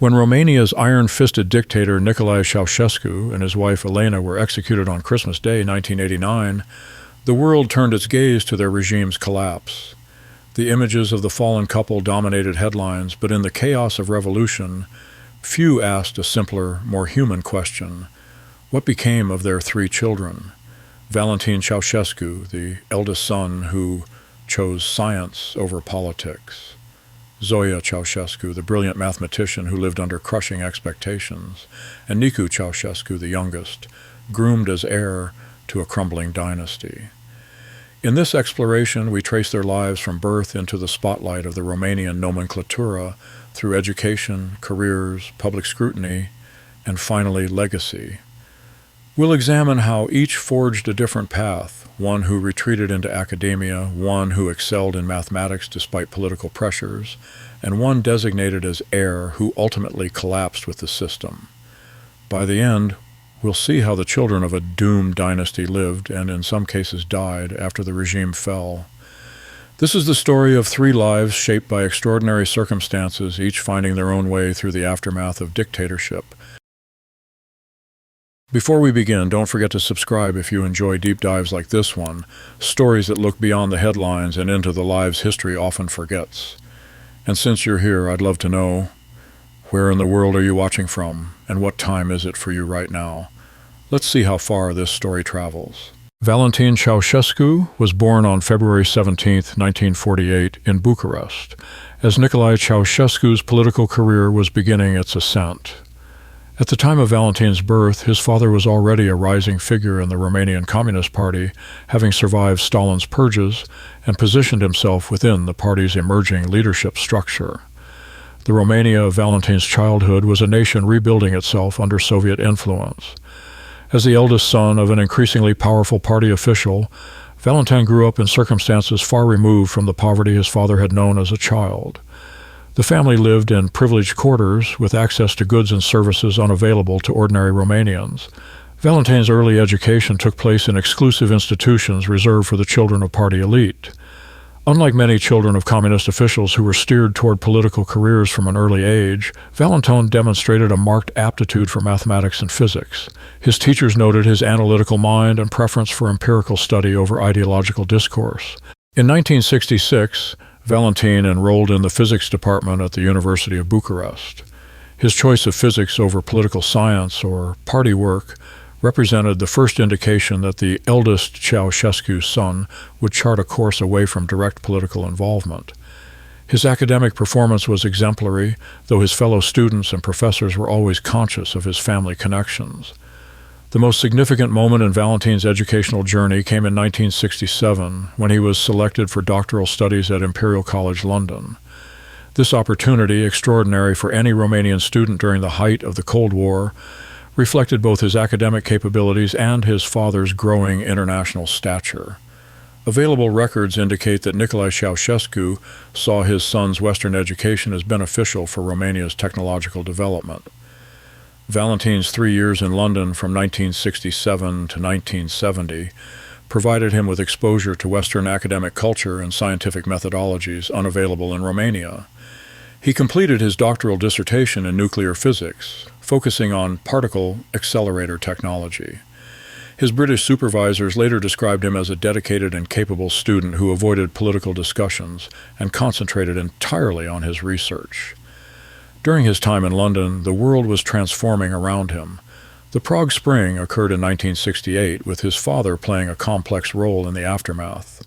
When Romania's iron-fisted dictator Nicolae Ceaușescu and his wife Elena were executed on Christmas Day 1989, the world turned its gaze to their regime's collapse. The images of the fallen couple dominated headlines, but in the chaos of revolution, few asked a simpler, more human question. What became of their 3 children? Valentin Ceaușescu, the eldest son who chose science over politics. Zoya Ceaușescu, the brilliant mathematician who lived under crushing expectations. And Nicu Ceaușescu, the youngest, groomed as heir to a crumbling dynasty. In this exploration, we trace their lives from birth into the spotlight of the Romanian nomenklatura through education, careers, public scrutiny, and finally legacy. We'll examine how each forged a different path, one who retreated into academia, one who excelled in mathematics despite political pressures, and one designated as heir who ultimately collapsed with the system. By the end, we'll see how the children of a doomed dynasty lived and in some cases died after the regime fell. This is the story of 3 lives shaped by extraordinary circumstances, each finding their own way through the aftermath of dictatorship. Before we begin, don't forget to subscribe if you enjoy deep dives like this one, stories that look beyond the headlines and into the lives history often forgets. And since you're here, I'd love to know, where in the world are you watching from, and what time is it for you right now? Let's see how far this story travels. Valentin Ceaușescu was born on February 17, 1948, in Bucharest, as Nicolae Ceaușescu's political career was beginning its ascent. At the time of Valentin's birth, his father was already a rising figure in the Romanian Communist Party, having survived Stalin's purges and positioned himself within the party's emerging leadership structure. The Romania of Valentin's childhood was a nation rebuilding itself under Soviet influence. As the eldest son of an increasingly powerful party official, Valentin grew up in circumstances far removed from the poverty his father had known as a child. The family lived in privileged quarters with access to goods and services unavailable to ordinary Romanians. Valentin's early education took place in exclusive institutions reserved for the children of party elite. Unlike many children of communist officials who were steered toward political careers from an early age, Valentin demonstrated a marked aptitude for mathematics and physics. His teachers noted his analytical mind and preference for empirical study over ideological discourse. In 1966, Valentin enrolled in the physics department at the University of Bucharest. His choice of physics over political science or party work represented the first indication that the eldest Ceaușescu's son would chart a course away from direct political involvement. His academic performance was exemplary, though his fellow students and professors were always conscious of his family connections. The most significant moment in Valentin's educational journey came in 1967, when he was selected for doctoral studies at Imperial College London. This opportunity, extraordinary for any Romanian student during the height of the Cold War, reflected both his academic capabilities and his father's growing international stature. Available records indicate that Nicolae Ceaușescu saw his son's Western education as beneficial for Romania's technological development. Valentin's 3 years in London from 1967 to 1970 provided him with exposure to Western academic culture and scientific methodologies unavailable in Romania. He completed his doctoral dissertation in nuclear physics, focusing on particle accelerator technology. His British supervisors later described him as a dedicated and capable student who avoided political discussions and concentrated entirely on his research. During his time in London, the world was transforming around him. The Prague Spring occurred in 1968, with his father playing a complex role in the aftermath.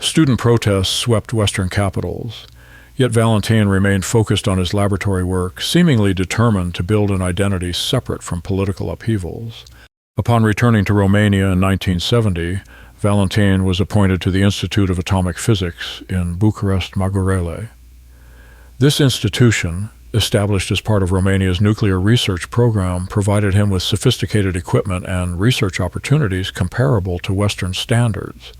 Student protests swept Western capitals, yet Valentin remained focused on his laboratory work, seemingly determined to build an identity separate from political upheavals. Upon returning to Romania in 1970, Valentin was appointed to the Institute of Atomic Physics in Bucharest, Magurele. This institution, established as part of Romania's nuclear research program, provided him with sophisticated equipment and research opportunities comparable to Western standards.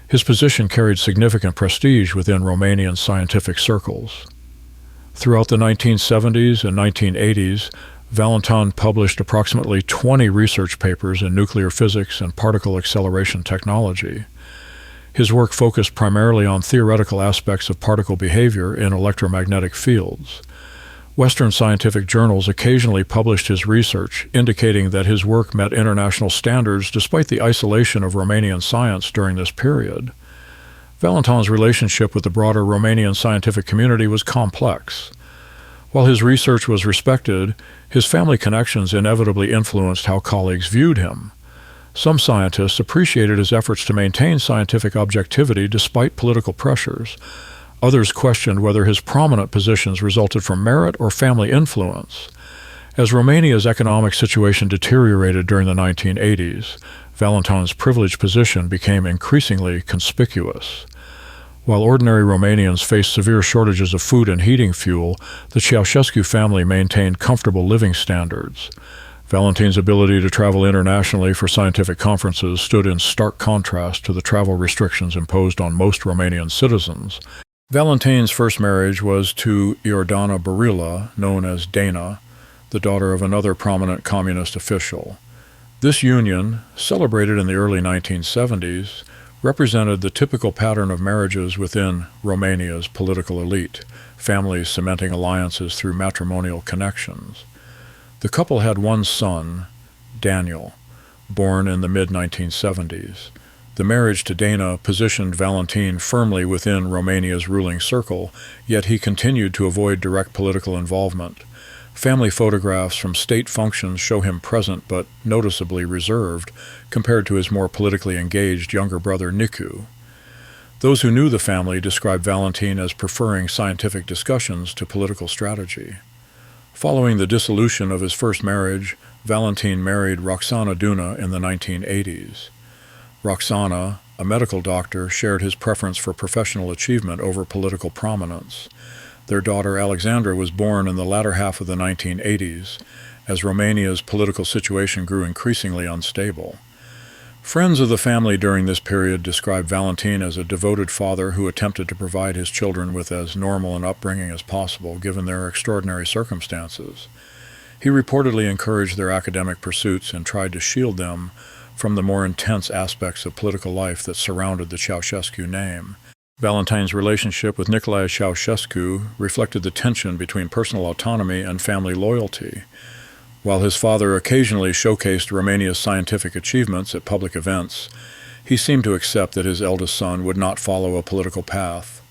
His position carried significant prestige within Romanian scientific circles. Throughout the 1970s and 1980s, Valentin published approximately 20 research papers in nuclear physics and particle acceleration technology. His work focused primarily on theoretical aspects of particle behavior in electromagnetic fields. Western scientific journals occasionally published his research, indicating that his work met international standards despite the isolation of Romanian science during this period. Valentin's relationship with the broader Romanian scientific community was complex. While his research was respected, his family connections inevitably influenced how colleagues viewed him. Some scientists appreciated his efforts to maintain scientific objectivity despite political pressures. Others questioned whether his prominent positions resulted from merit or family influence. As Romania's economic situation deteriorated during the 1980s, Valentin's privileged position became increasingly conspicuous. While ordinary Romanians faced severe shortages of food and heating fuel, the Ceaușescu family maintained comfortable living standards. Valentin's ability to travel internationally for scientific conferences stood in stark contrast to the travel restrictions imposed on most Romanian citizens. Valentin's first marriage was to Iordana Barila, known as Dana, the daughter of another prominent communist official. This union, celebrated in the early 1970s, represented the typical pattern of marriages within Romania's political elite, families cementing alliances through matrimonial connections. The couple had one son, Daniel, born in the mid-1970s. The marriage to Dana positioned Valentin firmly within Romania's ruling circle, yet he continued to avoid direct political involvement. Family photographs from state functions show him present but noticeably reserved, compared to his more politically engaged younger brother Nicu. Those who knew the family described Valentin as preferring scientific discussions to political strategy. Following the dissolution of his first marriage, Valentin married Roxana Duna in the 1980s. Roxana, a medical doctor, shared his preference for professional achievement over political prominence. Their daughter Alexandra was born in the latter half of the 1980s, as Romania's political situation grew increasingly unstable. Friends of the family during this period described Valentin as a devoted father who attempted to provide his children with as normal an upbringing as possible, given their extraordinary circumstances. He reportedly encouraged their academic pursuits and tried to shield them from the more intense aspects of political life that surrounded the Ceaușescu name. Valentin's relationship with Nicolae Ceaușescu reflected the tension between personal autonomy and family loyalty. While his father occasionally showcased Romania's scientific achievements at public events, he seemed to accept that his eldest son would not follow a political path.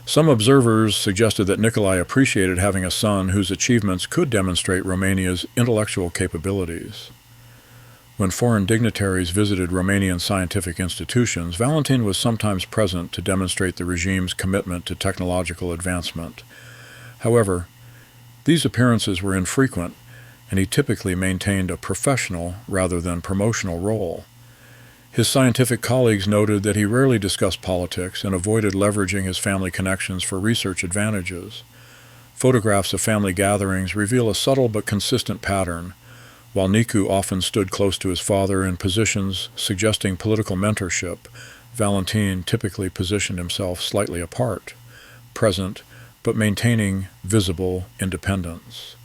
Some observers suggested that Nicolae appreciated having a son whose achievements could demonstrate Romania's intellectual capabilities. When foreign dignitaries visited Romanian scientific institutions, Valentin was sometimes present to demonstrate the regime's commitment to technological advancement. However, these appearances were infrequent, and he typically maintained a professional rather than promotional role. His scientific colleagues noted that he rarely discussed politics and avoided leveraging his family connections for research advantages. Photographs of family gatherings reveal a subtle but consistent pattern. While Nicu often stood close to his father in positions suggesting political mentorship, Valentin typically positioned himself slightly apart, present, but maintaining visible independence.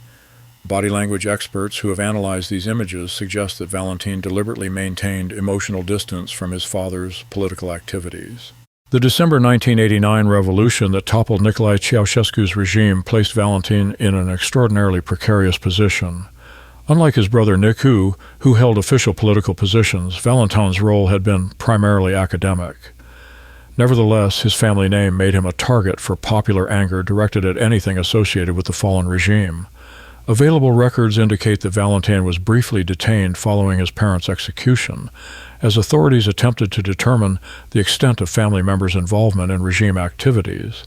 Body language experts who have analyzed these images suggest that Valentin deliberately maintained emotional distance from his father's political activities. The December 1989 revolution that toppled Nicolae Ceaușescu's regime placed Valentin in an extraordinarily precarious position. Unlike his brother Nicu, who held official political positions, Valentin's role had been primarily academic. Nevertheless, his family name made him a target for popular anger directed at anything associated with the fallen regime. Available records indicate that Valentin was briefly detained following his parents' execution, as authorities attempted to determine the extent of family members' involvement in regime activities.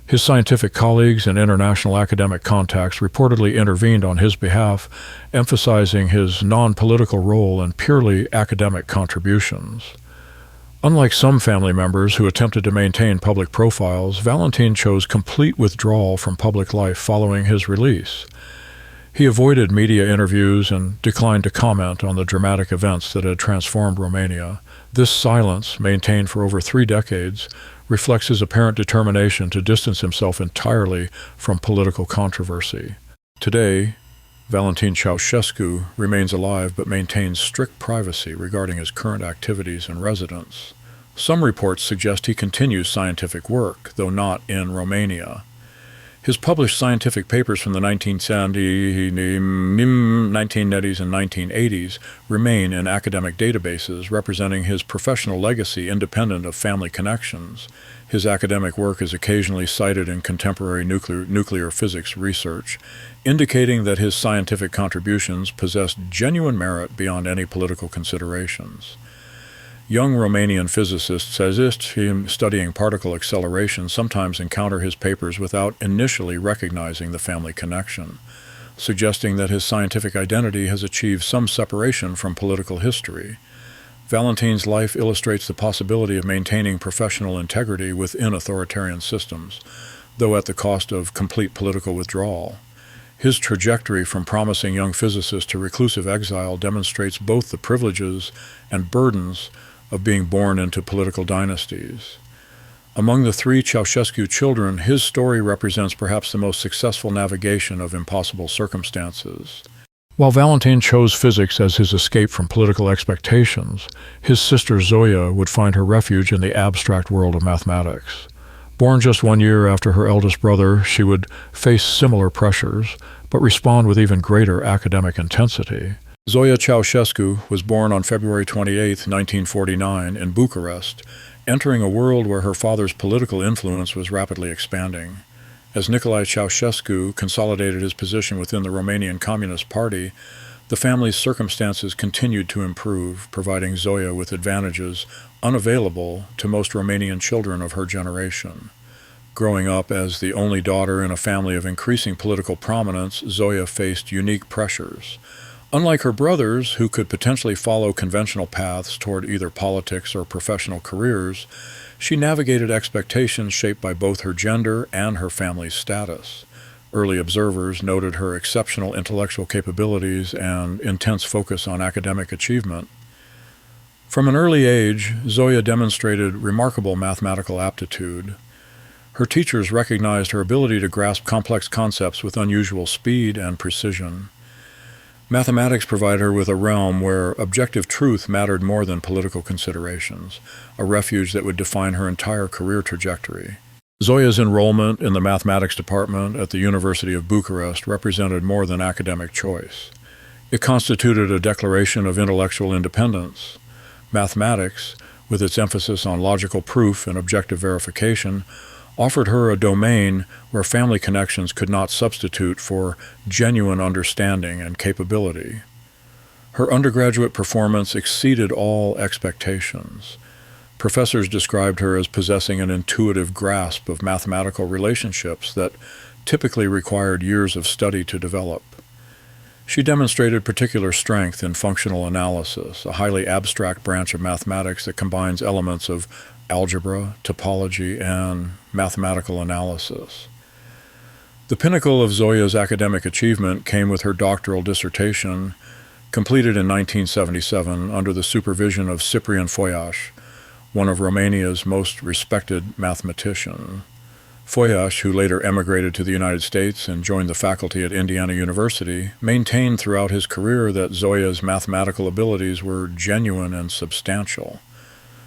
His scientific colleagues and international academic contacts reportedly intervened on his behalf, emphasizing his non-political role and purely academic contributions. Unlike some family members who attempted to maintain public profiles, Valentin chose complete withdrawal from public life following his release. He avoided media interviews and declined to comment on the dramatic events that had transformed Romania. This silence, maintained for over 3 decades, reflects his apparent determination to distance himself entirely from political controversy. Today, Valentin Ceaușescu remains alive but maintains strict privacy regarding his current activities and residence. Some reports suggest he continues scientific work, though not in Romania. His published scientific papers from the 1990s and 1980s remain in academic databases, representing his professional legacy independent of family connections. His academic work is occasionally cited in contemporary nuclear physics research, indicating that his scientific contributions possess genuine merit beyond any political considerations. Young Romanian physicists studying particle acceleration sometimes encounter his papers without initially recognizing the family connection, suggesting that his scientific identity has achieved some separation from political history. Valentin's life illustrates the possibility of maintaining professional integrity within authoritarian systems, though at the cost of complete political withdrawal. His trajectory from promising young physicist to reclusive exile demonstrates both the privileges and burdens of being born into political dynasties. Among the three Ceaușescu children, his story represents perhaps the most successful navigation of impossible circumstances. While Valentin chose physics as his escape from political expectations, his sister Zoya would find her refuge in the abstract world of mathematics. Born just 1 year after her eldest brother, she would face similar pressures, but respond with even greater academic intensity. Zoya Ceaușescu was born on February 28, 1949, in Bucharest, entering a world where her father's political influence was rapidly expanding. As Nicolae Ceaușescu consolidated his position within the Romanian Communist Party, the family's circumstances continued to improve, providing Zoya with advantages unavailable to most Romanian children of her generation. Growing up as the only daughter in a family of increasing political prominence, Zoya faced unique pressures. Unlike her brothers, who could potentially follow conventional paths toward either politics or professional careers, she navigated expectations shaped by both her gender and her family's status. Early observers noted her exceptional intellectual capabilities and intense focus on academic achievement. From an early age, Zoya demonstrated remarkable mathematical aptitude. Her teachers recognized her ability to grasp complex concepts with unusual speed and precision. Mathematics provided her with a realm where objective truth mattered more than political considerations, a refuge that would define her entire career trajectory. Zoya's enrollment in the mathematics department at the University of Bucharest represented more than academic choice. It constituted a declaration of intellectual independence. Mathematics, with its emphasis on logical proof and objective verification, offered her a domain where family connections could not substitute for genuine understanding and capability. Her undergraduate performance exceeded all expectations. Professors described her as possessing an intuitive grasp of mathematical relationships that typically required years of study to develop. She demonstrated particular strength in functional analysis, a highly abstract branch of mathematics that combines elements of algebra, topology, and mathematical analysis. The pinnacle of Zoya's academic achievement came with her doctoral dissertation, completed in 1977 under the supervision of Cyprian Foiaș, one of Romania's most respected mathematicians. Foiaș, who later emigrated to the United States and joined the faculty at Indiana University, maintained throughout his career that Zoya's mathematical abilities were genuine and substantial.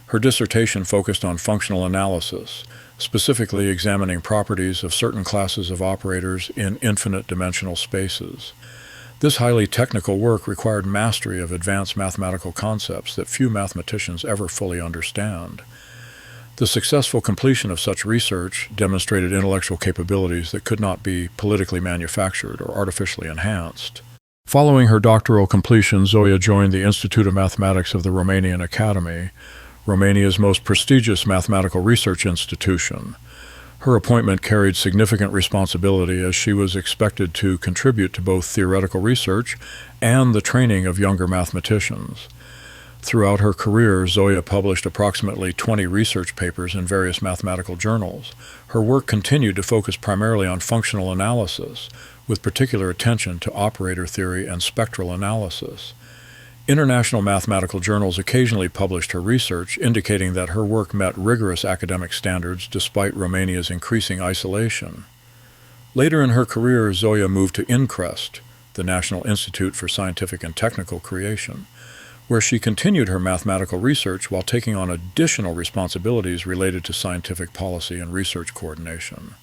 Her dissertation focused on functional analysis, specifically examining properties of certain classes of operators in infinite dimensional spaces. This highly technical work required mastery of advanced mathematical concepts that few mathematicians ever fully understand. The successful completion of such research demonstrated intellectual capabilities that could not be politically manufactured or artificially enhanced. Following her doctoral completion, Zoya joined the Institute of Mathematics of the Romanian Academy, Romania's most prestigious mathematical research institution. Her appointment carried significant responsibility as she was expected to contribute to both theoretical research and the training of younger mathematicians. Throughout her career, Zoya published approximately 20 research papers in various mathematical journals. Her work continued to focus primarily on functional analysis, with particular attention to operator theory and spectral analysis. International mathematical journals occasionally published her research, indicating that her work met rigorous academic standards despite Romania's increasing isolation. Later in her career, Zoya moved to INCREST, the National Institute for Scientific and Technical Creation, where she continued her mathematical research while taking on additional responsibilities related to scientific policy and research coordination.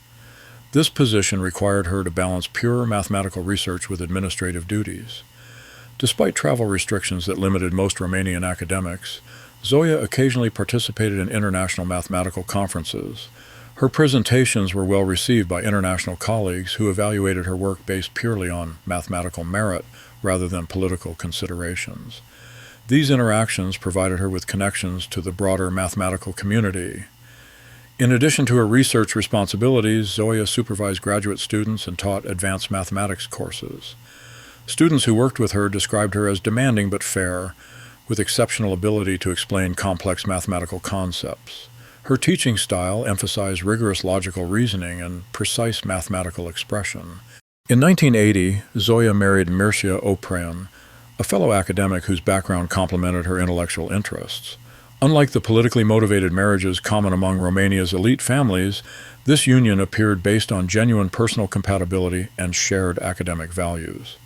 This position required her to balance pure mathematical research with administrative duties. Despite travel restrictions that limited most Romanian academics, Zoya occasionally participated in international mathematical conferences. Her presentations were well received by international colleagues who evaluated her work based purely on mathematical merit rather than political considerations. These interactions provided her with connections to the broader mathematical community. In addition to her research responsibilities, Zoya supervised graduate students and taught advanced mathematics courses. Students who worked with her described her as demanding but fair, with exceptional ability to explain complex mathematical concepts. Her teaching style emphasized rigorous logical reasoning and precise mathematical expression. In 1980, Zoya married Mircea Oprean, a fellow academic whose background complemented her intellectual interests. Unlike the politically motivated marriages common among Romania's elite families, this union appeared based on genuine personal compatibility and shared academic values.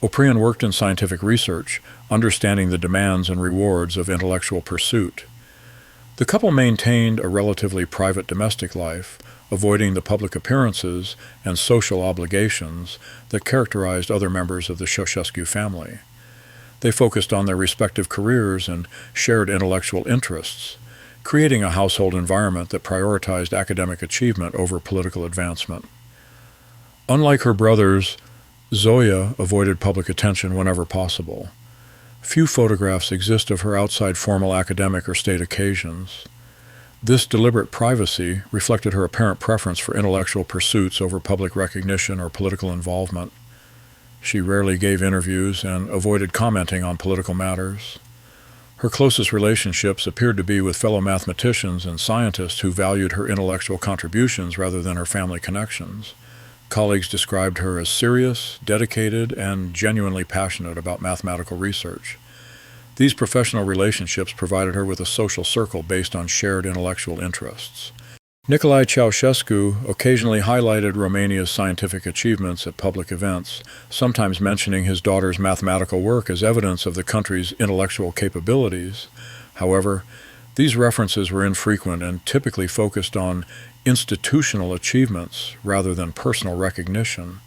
Oprean worked in scientific research, understanding the demands and rewards of intellectual pursuit. The couple maintained a relatively private domestic life, avoiding the public appearances and social obligations that characterized other members of the Ceaușescu family. They focused on their respective careers and shared intellectual interests, creating a household environment that prioritized academic achievement over political advancement. Unlike her brothers, Zoya avoided public attention whenever possible. Few photographs exist of her outside formal academic or state occasions. This deliberate privacy reflected her apparent preference for intellectual pursuits over public recognition or political involvement. She rarely gave interviews and avoided commenting on political matters. Her closest relationships appeared to be with fellow mathematicians and scientists who valued her intellectual contributions rather than her family connections. Colleagues described her as serious, dedicated, and genuinely passionate about mathematical research. These professional relationships provided her with a social circle based on shared intellectual interests. Nicolae Ceaușescu occasionally highlighted Romania's scientific achievements at public events, sometimes mentioning his daughter's mathematical work as evidence of the country's intellectual capabilities. However, these references were infrequent and typically focused on institutional achievements rather than personal recognition.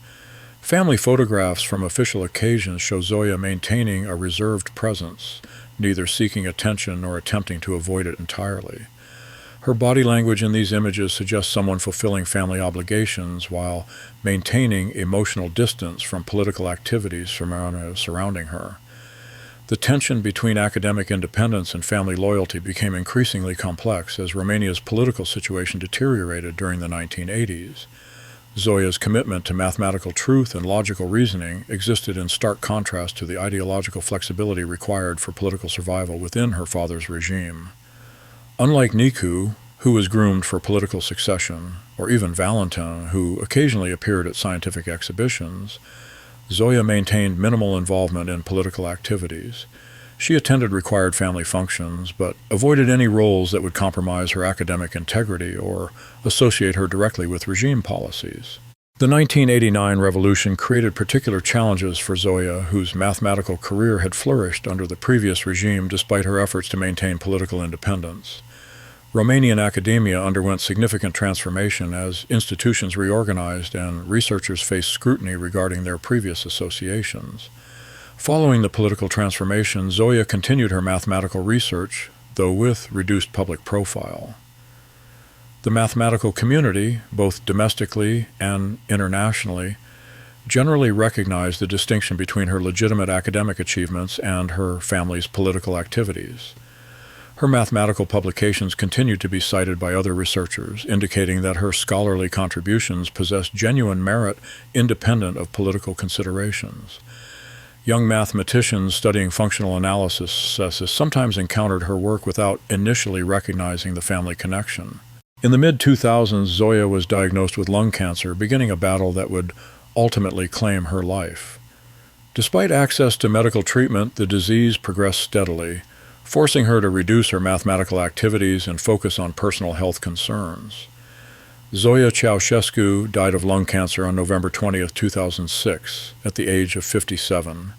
Family photographs from official occasions show Zoya maintaining a reserved presence, neither seeking attention nor attempting to avoid it entirely. Her body language in these images suggests someone fulfilling family obligations while maintaining emotional distance from political activities surrounding her. The tension between academic independence and family loyalty became increasingly complex as Romania's political situation deteriorated during the 1980s. Zoya's commitment to mathematical truth and logical reasoning existed in stark contrast to the ideological flexibility required for political survival within her father's regime. Unlike Nicu, who was groomed for political succession, or even Valentin, who occasionally appeared at scientific exhibitions, Zoya maintained minimal involvement in political activities. She attended required family functions, but avoided any roles that would compromise her academic integrity or associate her directly with regime policies. The 1989 revolution created particular challenges for Zoya, whose mathematical career had flourished under the previous regime despite her efforts to maintain political independence. Romanian academia underwent significant transformation as institutions reorganized and researchers faced scrutiny regarding their previous associations. Following the political transformation, Zoya continued her mathematical research, though with reduced public profile. The mathematical community, both domestically and internationally, generally recognized the distinction between her legitimate academic achievements and her family's political activities. Her mathematical publications continued to be cited by other researchers, indicating that her scholarly contributions possessed genuine merit independent of political considerations. Young mathematicians studying functional analysis sometimes encountered her work without initially recognizing the family connection. In the mid-2000s, Zoya was diagnosed with lung cancer, beginning a battle that would ultimately claim her life. Despite access to medical treatment, the disease progressed steadily, forcing her to reduce her mathematical activities and focus on personal health concerns. Zoya Ceaușescu died of lung cancer on November 20, 2006, at the age of 57.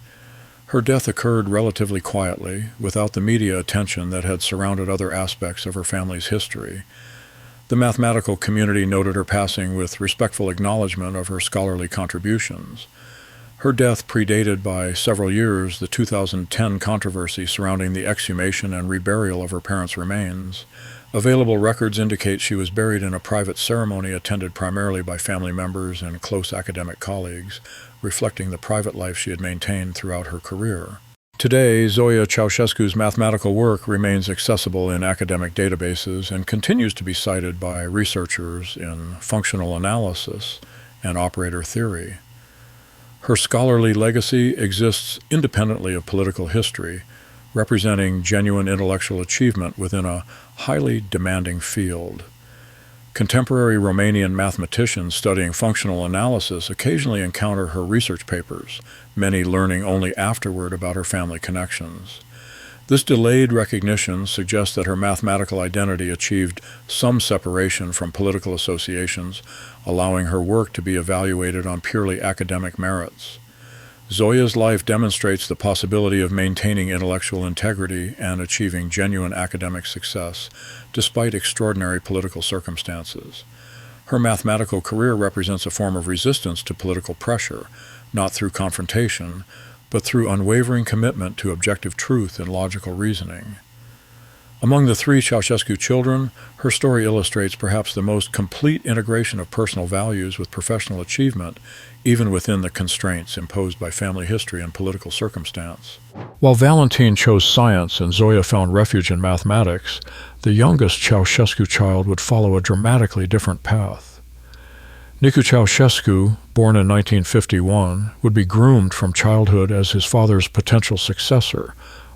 Her death occurred relatively quietly, without the media attention that had surrounded other aspects of her family's history. The mathematical community noted her passing with respectful acknowledgement of her scholarly contributions. Her death predated by several years the 2010 controversy surrounding the exhumation and reburial of her parents' remains. Available records indicate she was buried in a private ceremony attended primarily by family members and close academic colleagues, reflecting the private life she had maintained throughout her career. Today, Zoya Ceaușescu's mathematical work remains accessible in academic databases and continues to be cited by researchers in functional analysis and operator theory. Her scholarly legacy exists independently of political history, representing genuine intellectual achievement within a highly demanding field. Contemporary Romanian mathematicians studying functional analysis occasionally encounter her research papers, many learning only afterward about her family connections. This delayed recognition suggests that her mathematical identity achieved some separation from political associations, allowing her work to be evaluated on purely academic merits. Zoya's life demonstrates the possibility of maintaining intellectual integrity and achieving genuine academic success, despite extraordinary political circumstances. Her mathematical career represents a form of resistance to political pressure, not through confrontation, but through unwavering commitment to objective truth and logical reasoning. Among the three Ceaușescu children, her story illustrates perhaps the most complete integration of personal values with professional achievement, even within the constraints imposed by family history and political circumstance. While Valentin chose science and Zoya found refuge in mathematics, the youngest Ceaușescu child would follow a dramatically different path. Nicu Ceaușescu, born in 1951, would be groomed from childhood as his father's potential successor,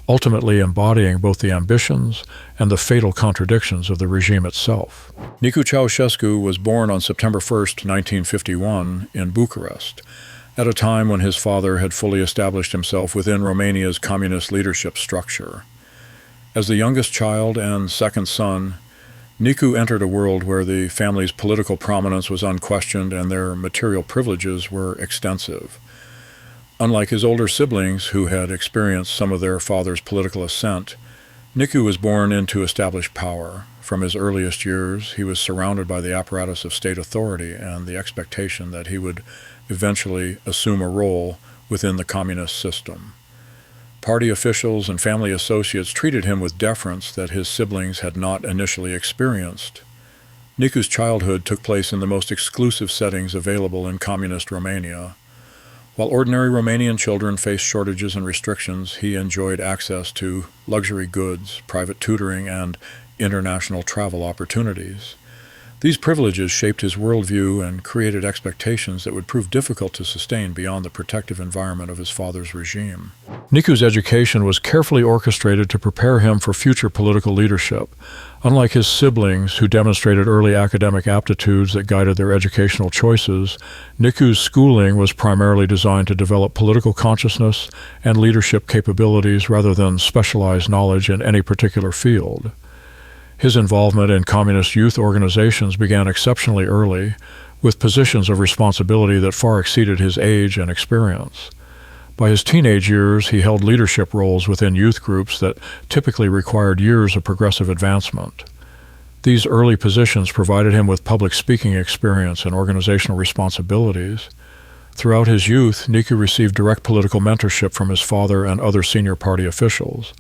ultimately embodying both the ambitions and the fatal contradictions of the regime itself. Nicu Ceaușescu was born on September 1, 1951, in Bucharest, at a time when his father had fully established himself within Romania's communist leadership structure. As the youngest child and second son, Nicu entered a world where the family's political prominence was unquestioned and their material privileges were extensive. Unlike his older siblings, who had experienced some of their father's political ascent, Nicu was born into established power. From his earliest years, he was surrounded by the apparatus of state authority and the expectation that he would eventually assume a role within the communist system. Party officials and family associates treated him with deference that his siblings had not initially experienced. Nicu's childhood took place in the most exclusive settings available in communist Romania. While ordinary Romanian children faced shortages and restrictions, he enjoyed access to luxury goods, private tutoring, and international travel opportunities. These privileges shaped his worldview and created expectations that would prove difficult to sustain beyond the protective environment of his father's regime. Nicu's education was carefully orchestrated to prepare him for future political leadership. Unlike his siblings, who demonstrated early academic aptitudes that guided their educational choices, Nicu's schooling was primarily designed to develop political consciousness and leadership capabilities rather than specialized knowledge in any particular field. His involvement in communist youth organizations began exceptionally early, with positions of responsibility that far exceeded his age and experience. By his teenage years, he held leadership roles within youth groups that typically required years of progressive advancement. These early positions provided him with public speaking experience and organizational responsibilities. Throughout his youth, Nicu received direct political mentorship from his father and other senior party officials.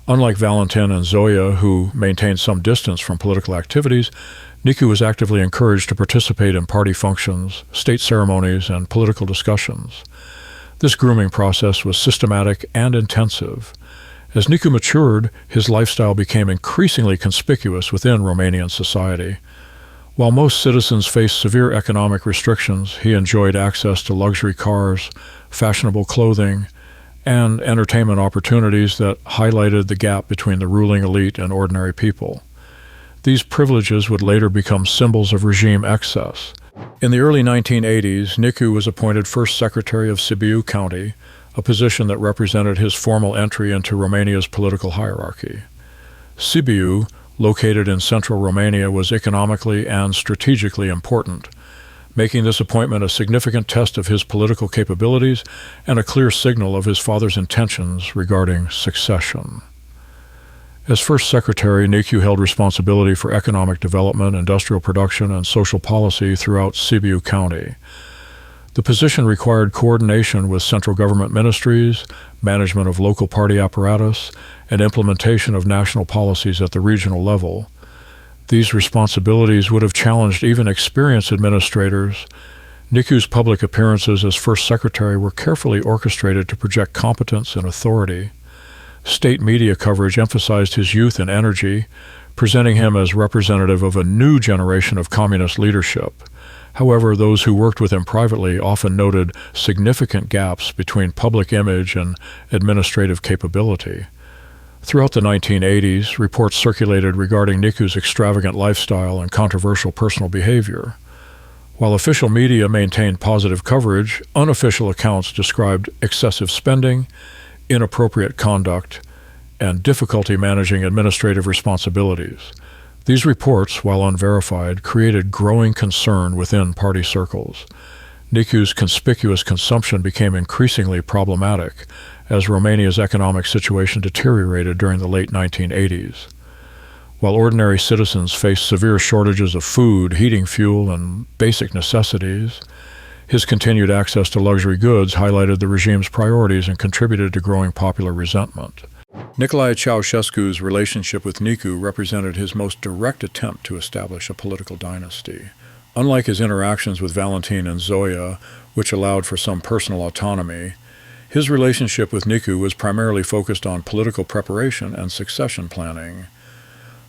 Unlike Valentin and Zoya, who maintained some distance from political activities, Nicu was actively encouraged to participate in party functions, state ceremonies, and political discussions. This grooming process was systematic and intensive. As Nicu matured, his lifestyle became increasingly conspicuous within Romanian society. While most citizens faced severe economic restrictions, he enjoyed access to luxury cars, fashionable clothing, and entertainment opportunities that highlighted the gap between the ruling elite and ordinary people. These privileges would later become symbols of regime excess. In the early 1980s, Nicu was appointed First Secretary of Sibiu County, a position that represented his formal entry into Romania's political hierarchy. Sibiu, located in central Romania, was economically and strategically important, making this appointment a significant test of his political capabilities and a clear signal of his father's intentions regarding succession. As first secretary, Nicu held responsibility for economic development, industrial production, and social policy throughout Sibiu County. The position required coordination with central government ministries, management of local party apparatus, and implementation of national policies at the regional level. These responsibilities would have challenged even experienced administrators. Nicu's public appearances as first secretary were carefully orchestrated to project competence and authority. State media coverage emphasized his youth and energy, presenting him as representative of a new generation of communist leadership. However, those who worked with him privately often noted significant gaps between public image and administrative capability. Throughout the 1980s, reports circulated regarding Nicu's extravagant lifestyle and controversial personal behavior. While official media maintained positive coverage, unofficial accounts described excessive spending, inappropriate conduct, and difficulty managing administrative responsibilities. These reports, while unverified, created growing concern within party circles. Nicu's conspicuous consumption became increasingly problematic as Romania's economic situation deteriorated during the late 1980s. While ordinary citizens faced severe shortages of food, heating fuel, and basic necessities, his continued access to luxury goods highlighted the regime's priorities and contributed to growing popular resentment. Nicolae Ceaușescu's relationship with Nicu represented his most direct attempt to establish a political dynasty. Unlike his interactions with Valentin and Zoya, which allowed for some personal autonomy, his relationship with Nicu was primarily focused on political preparation and succession planning.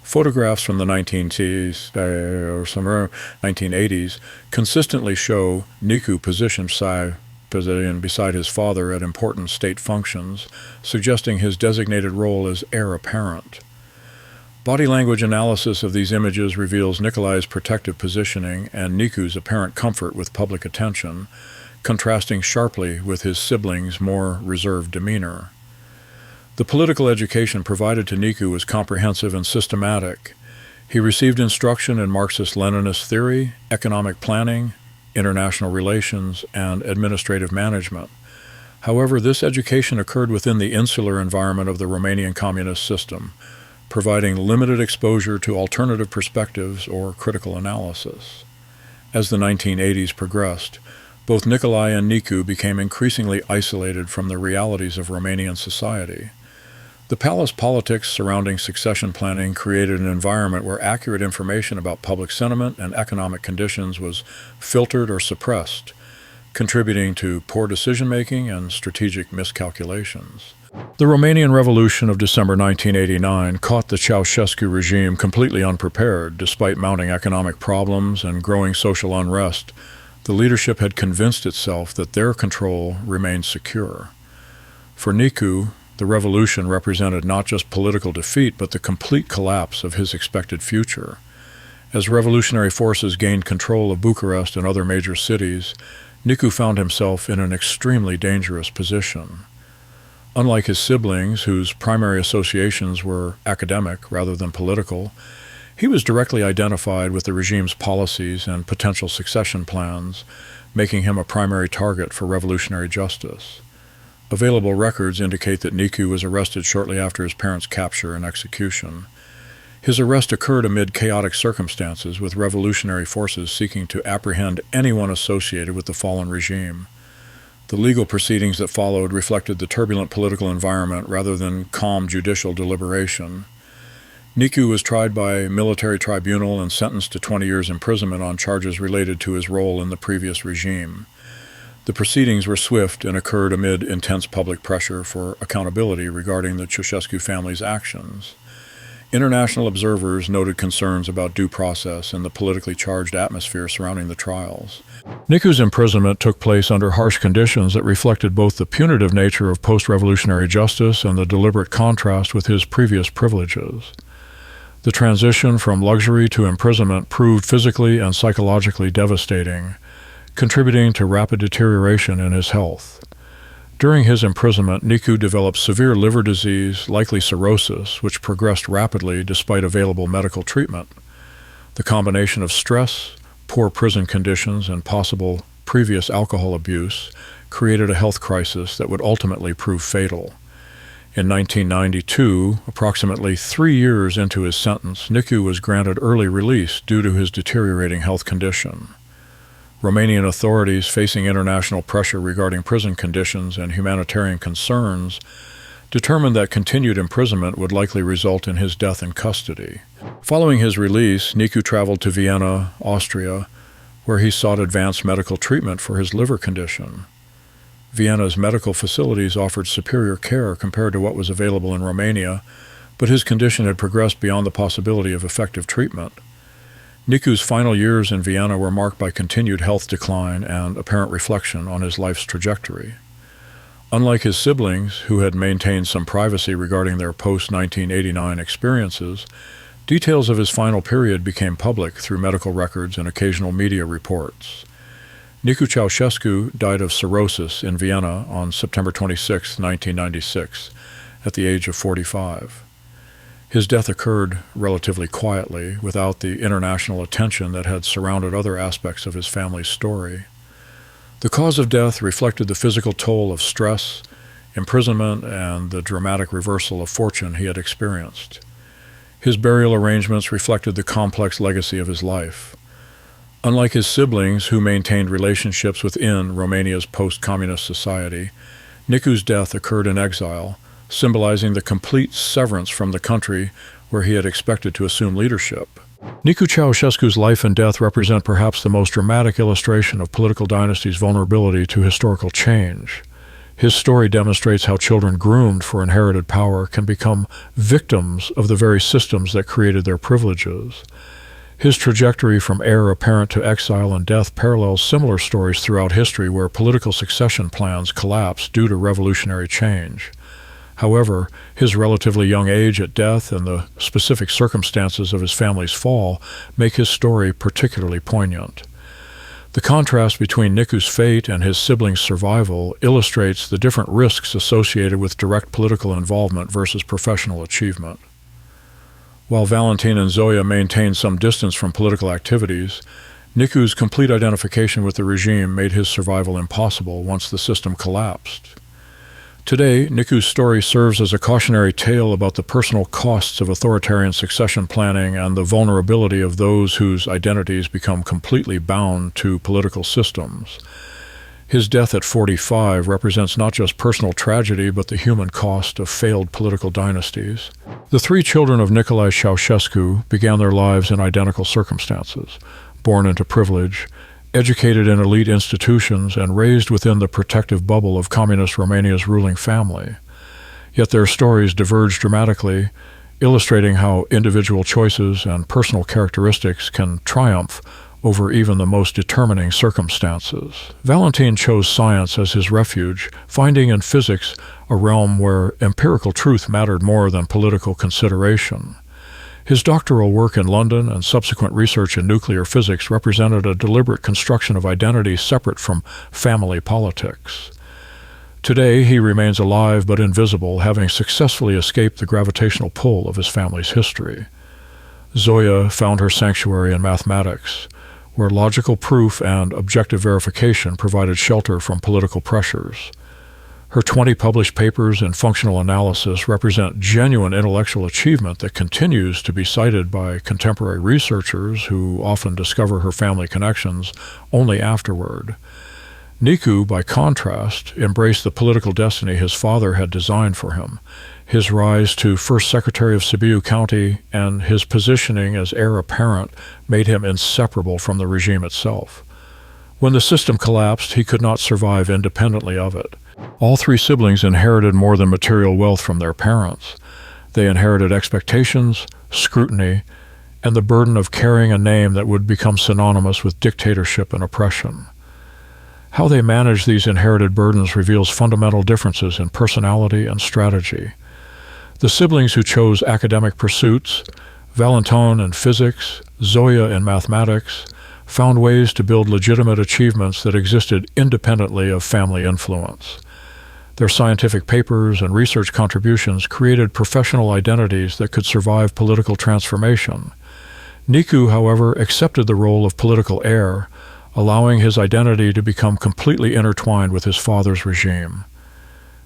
Photographs from the 1980s consistently show Nicu positioned beside his father at important state functions, suggesting his designated role as heir apparent. Body language analysis of these images reveals Nicolae's protective positioning and Nicu's apparent comfort with public attention, contrasting sharply with his siblings' more reserved demeanor. The political education provided to Nicu was comprehensive and systematic. He received instruction in Marxist-Leninist theory, economic planning, international relations, and administrative management. However, this education occurred within the insular environment of the Romanian communist system, providing limited exposure to alternative perspectives or critical analysis. As the 1980s progressed, both Nicolae and Nicu became increasingly isolated from the realities of Romanian society. The palace politics surrounding succession planning created an environment where accurate information about public sentiment and economic conditions was filtered or suppressed, contributing to poor decision-making and strategic miscalculations. The Romanian Revolution of December 1989 caught the Ceaușescu regime completely unprepared. Despite mounting economic problems and growing social unrest, the leadership had convinced itself that their control remained secure. For Nicu, the revolution represented not just political defeat, but the complete collapse of his expected future. As revolutionary forces gained control of Bucharest and other major cities, Nicu found himself in an extremely dangerous position. Unlike his siblings, whose primary associations were academic rather than political, he was directly identified with the regime's policies and potential succession plans, making him a primary target for revolutionary justice. Available records indicate that Nicu was arrested shortly after his parents' capture and execution. His arrest occurred amid chaotic circumstances, with revolutionary forces seeking to apprehend anyone associated with the fallen regime. The legal proceedings that followed reflected the turbulent political environment rather than calm judicial deliberation. Nicu was tried by military tribunal and sentenced to 20 years imprisonment on charges related to his role in the previous regime. The proceedings were swift and occurred amid intense public pressure for accountability regarding the Ceaușescu family's actions. International observers noted concerns about due process and the politically charged atmosphere surrounding the trials. Nicu's imprisonment took place under harsh conditions that reflected both the punitive nature of post-revolutionary justice and the deliberate contrast with his previous privileges. The transition from luxury to imprisonment proved physically and psychologically devastating, contributing to rapid deterioration in his health. During his imprisonment, Nicu developed severe liver disease, likely cirrhosis, which progressed rapidly despite available medical treatment. The combination of stress, poor prison conditions, and possible previous alcohol abuse created a health crisis that would ultimately prove fatal. In 1992, approximately 3 years into his sentence, Nicu was granted early release due to his deteriorating health condition. Romanian authorities, facing international pressure regarding prison conditions and humanitarian concerns, determined that continued imprisonment would likely result in his death in custody. Following his release, Nicu traveled to Vienna, Austria, where he sought advanced medical treatment for his liver condition. Vienna's medical facilities offered superior care compared to what was available in Romania, but his condition had progressed beyond the possibility of effective treatment. Nicu's final years in Vienna were marked by continued health decline and apparent reflection on his life's trajectory. Unlike his siblings, who had maintained some privacy regarding their post-1989 experiences, details of his final period became public through medical records and occasional media reports. Nicu Ceaușescu died of cirrhosis in Vienna on September 26, 1996, at the age of 45. His death occurred relatively quietly, without the international attention that had surrounded other aspects of his family's story. The cause of death reflected the physical toll of stress, imprisonment, and the dramatic reversal of fortune he had experienced. His burial arrangements reflected the complex legacy of his life. Unlike his siblings, who maintained relationships within Romania's post-communist society, Nicu's death occurred in exile, symbolizing the complete severance from the country where he had expected to assume leadership. Nicu Ceaușescu's life and death represent perhaps the most dramatic illustration of political dynasty's vulnerability to historical change. His story demonstrates how children groomed for inherited power can become victims of the very systems that created their privileges. His trajectory from heir apparent to exile and death parallels similar stories throughout history where political succession plans collapsed due to revolutionary change. However, his relatively young age at death and the specific circumstances of his family's fall make his story particularly poignant. The contrast between Nicu's fate and his siblings' survival illustrates the different risks associated with direct political involvement versus professional achievement. While Valentin and Zoya maintained some distance from political activities, Nicu's complete identification with the regime made his survival impossible once the system collapsed. Today, Nicu's story serves as a cautionary tale about the personal costs of authoritarian succession planning and the vulnerability of those whose identities become completely bound to political systems. His death at 45 represents not just personal tragedy, but the human cost of failed political dynasties. The 3 children of Nicolae Ceaușescu began their lives in identical circumstances, born into privilege, educated in elite institutions, and raised within the protective bubble of communist Romania's ruling family. Yet their stories diverge dramatically, illustrating how individual choices and personal characteristics can triumph over even the most determining circumstances. Valentin chose science as his refuge, finding in physics a realm where empirical truth mattered more than political consideration. His doctoral work in London and subsequent research in nuclear physics represented a deliberate construction of identity separate from family politics. Today, he remains alive but invisible, having successfully escaped the gravitational pull of his family's history. Zoya found her sanctuary in mathematics, where logical proof and objective verification provided shelter from political pressures. Her 20 published papers in functional analysis represent genuine intellectual achievement that continues to be cited by contemporary researchers who often discover her family connections only afterward. Nicu, by contrast, embraced the political destiny his father had designed for him. His rise to first secretary of Sibiu County and his positioning as heir apparent made him inseparable from the regime itself. When the system collapsed, he could not survive independently of it. All 3 siblings inherited more than material wealth from their parents. They inherited expectations, scrutiny, and the burden of carrying a name that would become synonymous with dictatorship and oppression. How they managed these inherited burdens reveals fundamental differences in personality and strategy. The siblings who chose academic pursuits, Valentin in physics, Zoya in mathematics, found ways to build legitimate achievements that existed independently of family influence. Their scientific papers and research contributions created professional identities that could survive political transformation. Nicu, however, accepted the role of political heir, allowing his identity to become completely intertwined with his father's regime.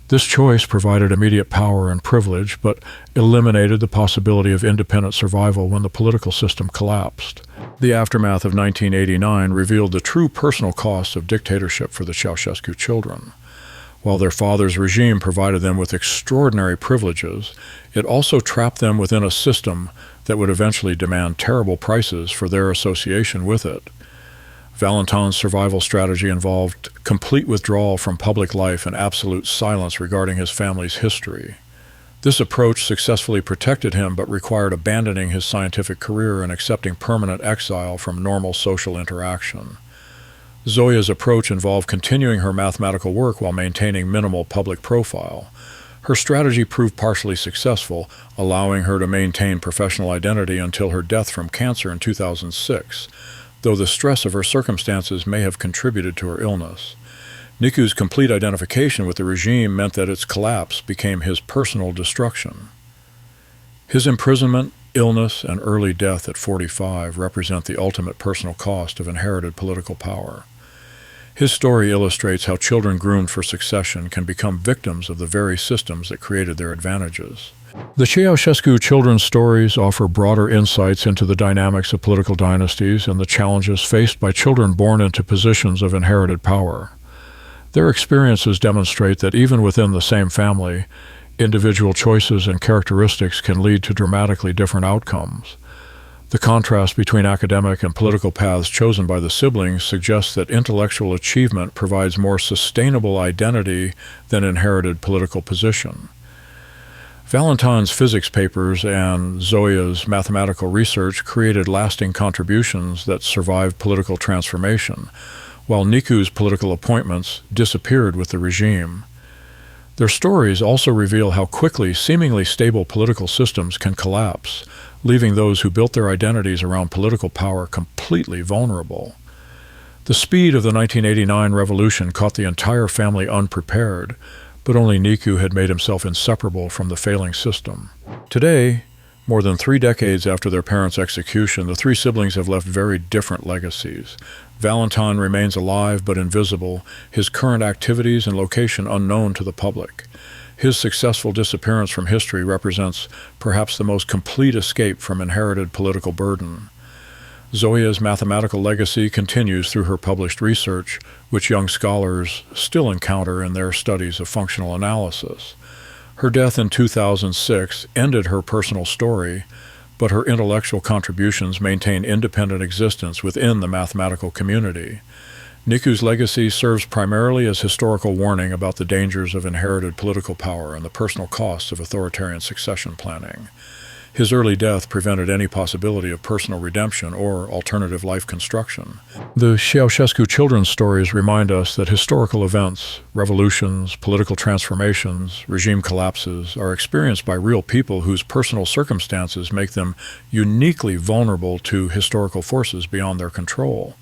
This choice provided immediate power and privilege, but eliminated the possibility of independent survival when the political system collapsed. The aftermath of 1989 revealed the true personal costs of dictatorship for the Ceaușescu children. While their father's regime provided them with extraordinary privileges, it also trapped them within a system that would eventually demand terrible prices for their association with it. Valentin's survival strategy involved complete withdrawal from public life and absolute silence regarding his family's history. This approach successfully protected him but required abandoning his scientific career and accepting permanent exile from normal social interaction. Zoya's approach involved continuing her mathematical work while maintaining minimal public profile. Her strategy proved partially successful, allowing her to maintain professional identity until her death from cancer in 2006, though the stress of her circumstances may have contributed to her illness. Nicu's complete identification with the regime meant that its collapse became his personal destruction. His imprisonment, illness, and early death at 45 represent the ultimate personal cost of inherited political power. His story illustrates how children groomed for succession can become victims of the very systems that created their advantages. The Ceaușescu children's stories offer broader insights into the dynamics of political dynasties and the challenges faced by children born into positions of inherited power. Their experiences demonstrate that even within the same family, individual choices and characteristics can lead to dramatically different outcomes. The contrast between academic and political paths chosen by the siblings suggests that intellectual achievement provides more sustainable identity than inherited political position. Valentin's physics papers and Zoya's mathematical research created lasting contributions that survived political transformation, while Nicu's political appointments disappeared with the regime. Their stories also reveal how quickly seemingly stable political systems can collapse, leaving those who built their identities around political power completely vulnerable. The speed of the 1989 revolution caught the entire family unprepared, but only Nicu had made himself inseparable from the failing system. Today, more than 3 decades after their parents' execution, the 3 siblings have left very different legacies. Valentin remains alive but invisible, his current activities and location unknown to the public. His successful disappearance from history represents perhaps the most complete escape from inherited political burden. Zoya's mathematical legacy continues through her published research, which young scholars still encounter in their studies of functional analysis. Her death in 2006 ended her personal story, but her intellectual contributions maintain independent existence within the mathematical community. Nicu's legacy serves primarily as historical warning about the dangers of inherited political power and the personal costs of authoritarian succession planning. His early death prevented any possibility of personal redemption or alternative life construction. The Ceaușescu children's stories remind us that historical events, revolutions, political transformations, regime collapses are experienced by real people whose personal circumstances make them uniquely vulnerable to historical forces beyond their control.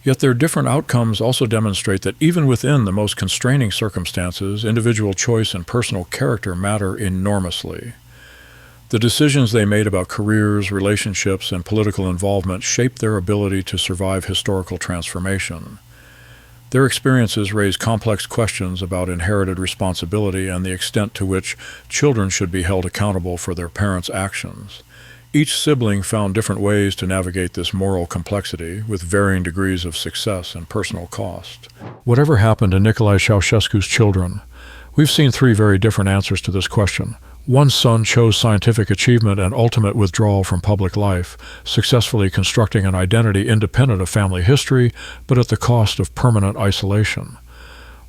Yet their different outcomes also demonstrate that even within the most constraining circumstances, individual choice and personal character matter enormously. The decisions they made about careers, relationships, and political involvement shaped their ability to survive historical transformation. Their experiences raise complex questions about inherited responsibility and the extent to which children should be held accountable for their parents' actions. Each sibling found different ways to navigate this moral complexity, with varying degrees of success and personal cost. Whatever happened to Nicolae Ceaușescu's children? We've seen 3 very different answers to this question. One son chose scientific achievement and ultimate withdrawal from public life, successfully constructing an identity independent of family history, but at the cost of permanent isolation.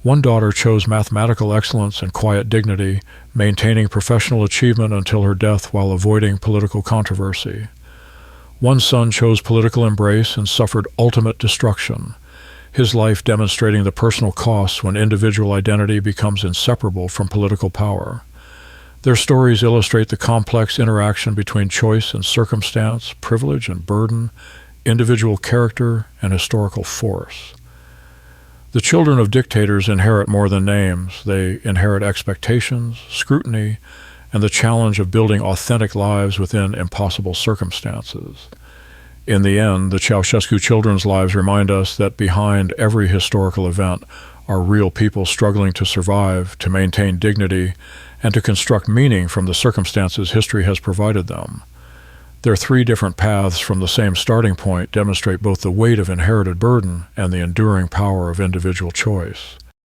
One daughter chose mathematical excellence and quiet dignity, maintaining professional achievement until her death while avoiding political controversy. One son chose political embrace and suffered ultimate destruction, his life demonstrating the personal costs when individual identity becomes inseparable from political power. Their stories illustrate the complex interaction between choice and circumstance, privilege and burden, individual character and historical force. The children of dictators inherit more than names. They inherit expectations, scrutiny, and the challenge of building authentic lives within impossible circumstances. In the end, the Ceaușescu children's lives remind us that behind every historical event are real people struggling to survive, to maintain dignity, and to construct meaning from the circumstances history has provided them. Their three different paths from the same starting point demonstrate both the weight of inherited burden and the enduring power of individual choice.